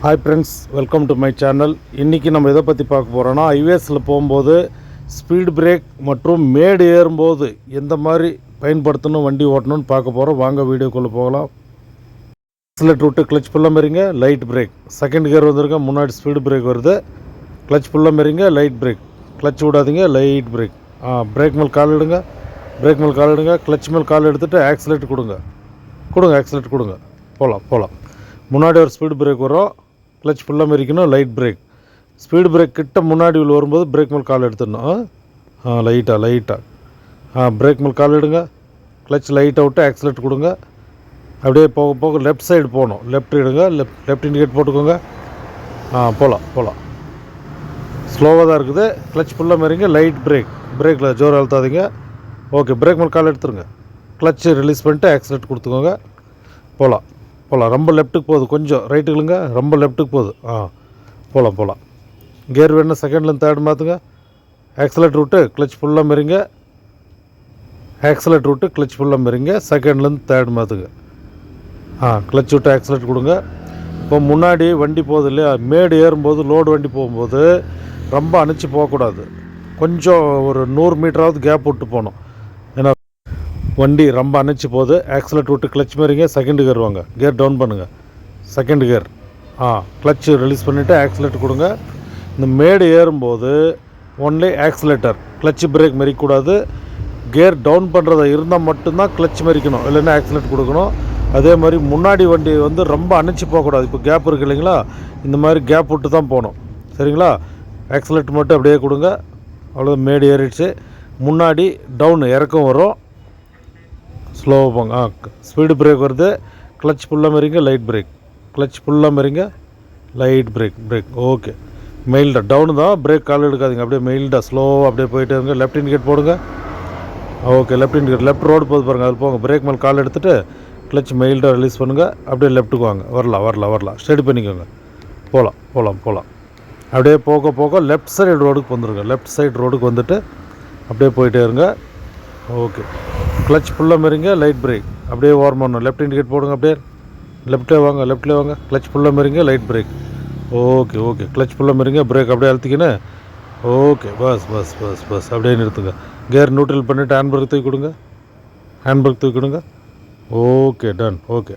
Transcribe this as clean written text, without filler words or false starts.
Hi friends, welcome to my channel. இன்றைக்கி நம்ம எதை பற்றி பார்க்க போகிறோன்னா, ஹைவேஸில் போகும்போது ஸ்பீடு பிரேக் மற்றும் மேடு ஏறும்போது எந்த மாதிரி பயன்படுத்தணும், வண்டி ஓட்டணும்னு பார்க்க போகிறோம். வாங்க வீடியோக்குள்ளே போகலாம். ஆக்சிலேட்டர் விட்டு கிளச் ஃபுல்லாக மாரிங்க, லைட் பிரேக். செகண்ட் கியர் வந்துருங்க, முன்னாடி ஸ்பீடு பிரேக் வருது. கிளச் ஃபுல்லாக மாரிங்க, லைட் பிரேக். கிளச் விடாதீங்க, லைட் பிரேக். பிரேக் மேல் கால் எடுங்க, பிரேக் மேல் கால் எடுங்க. கிளச் மேல் கால் எடுத்துகிட்டு ஆக்சிலேட்டர் கொடுங்க, ஆக்சிலேட்டர் கொடுங்க. போகலாம். முன்னாடி ஒரு ஸ்பீடு பிரேக் வரும், கிளச் ஃபுல்லாக மறிக்கணும், லைட் பிரேக். ஸ்பீடு பிரேக் கிட்ட முன்னாடி வரும்போது பிரேக் மேல் கால் எடுத்துடணும். லைட்டாக பிரேக் மேல் கால் எடுங்க. கிளச் லைட்டாக விட்டு ஆக்சிலேட்டர் கொடுங்க. அப்படியே போக போக லெஃப்ட் சைடு போகணும். லெஃப்ட் எடுங்க, லெஃப்ட் இண்டிகேட் போட்டுக்கோங்க. போகலாம். ஸ்லோவாக தான் இருக்குது. கிளச் ஃபுல்லாக மறிங்க, லைட் பிரேக். பிரேக்கில் ஜோர் அழுத்தாதீங்க. ஓகே, பிரேக் மேல் கால் எடுத்துருங்க. கிளச் ரிலீஸ் பண்ணிட்டு ஆக்சிலேட்டர் கொடுத்துக்கோங்க. போகலாம். ரொம்ப லெஃப்ட்டுக்கு போகுது, கொஞ்சம் ரைட்டுக்குங்க, ரொம்ப லெஃப்ட்டுக்கு போகுது. போகலாம். கியர் வேணும், செகண்ட்லேருந்து தேர்ட் மாற்றுங்க. ஆக்சிலேட்டர் விட்டு கிளச் ஃபுல்லாக மறிங்க. செகண்ட்லேருந்து தேர்ட் மாற்றுங்க. கிளச் விட்டு ஆக்சிலேட்டர் கொடுங்க. இப்போ முன்னாடி வண்டி போகுது இல்லையா, மேடு ஏறும்போது லோடு வண்டி போகும்போது ரொம்ப அணைச்சி போகக்கூடாது. கொஞ்சம் ஒரு 100 மீட்டராவது கேப் விட்டு போகணும். ஏன்னா வண்டி ரொம்ப அணைச்சி போகுது. ஆக்சிலேட்டர் விட்டு கிளச் மாரிங்க, செகண்ட் கியர் வாங்க, கியர் டவுன் பண்ணுங்கள். செகண்ட் கியர் கிளச் ரிலீஸ் பண்ணிவிட்டு ஆக்சிலேட்டர் கொடுங்க. இந்த மேடு ஏறும்போது ஒன்லி ஆக்சிலேட்டர், கிளச் பிரேக் மறிக்கக்கூடாது. கியர் டவுன் பண்ணுறதா இருந்தால் மட்டும்தான் கிளச் மறிக்கணும், இல்லைன்னா ஆக்சிலேட்டர் கொடுக்கணும். அதே மாதிரி முன்னாடி வண்டி வந்து ரொம்ப அணைச்சி போகக்கூடாது. இப்போ கேப் இருக்குது இல்லைங்களா, இந்த மாதிரி கேப் விட்டு தான் போகணும். சரிங்களா? ஆக்சிலேட்டர் மட்டும் அப்படியே கொடுங்க. அவ்வளோ, மேடு ஏறிடுச்சு. முன்னாடி டவுன் இறக்கம் வரும், ஸ்லோவாக போங்க. ஸ்பீடு பிரேக் வருது. கிளச் ஃபுல்லாக மறிங்க, லைட் பிரேக். கிளச் ஃபுல்லாக மறிங்க, லைட் பிரேக். ஓகே, மெயில்டாக டவுனு தான், பிரேக் கால் எடுக்காதீங்க. அப்படியே மெயில்டாக ஸ்லோவாக அப்படியே போயிட்டே இருங்க. லெஃப்ட் இண்டிகேட் போடுங்க. Okay, left indicate, left road போது பாருங்கள், அது போங்க. பிரேக் மேல் கால் எடுத்துகிட்டு கிளச் மெயில்டாக ரிலீஸ் பண்ணுங்கள். அப்படியே லெஃப்ட்டுக்கு வாங்க. வரலாம். ஸ்டடி பண்ணிக்கோங்க. போகலாம். அப்படியே போக போக லெஃப்ட் சைடு ரோடுக்கு வந்துடுங்க. லெஃப்ட் சைடு ரோடுக்கு வந்துட்டு அப்படியே போயிட்டே இருங்க. ஓகே, கிளச் ஃபுல்லாக மறிங்க, லைட் பிரேக். அப்படியே ஓரம் பண்ணணும். லெஃப்ட் இண்டிகேட் போடுங்க. அப்படியே லெஃப்ட்லேயே வாங்க. கிளச் ஃபுல்லாக மறிங்க, லைட் பிரேக். ஓகே, கிளச் ஃபுல்லாக மறிங்க, பிரேக் அப்படியே அழுத்திக்கின்னு. ஓகே, பஸ் அப்படியே நிறுத்துங்க. கியர் நியூட்ரல் பண்ணிவிட்டு ஹேண்ட் பிரேக் தூக்கி கொடுங்க. Okay, ton. ஓகே,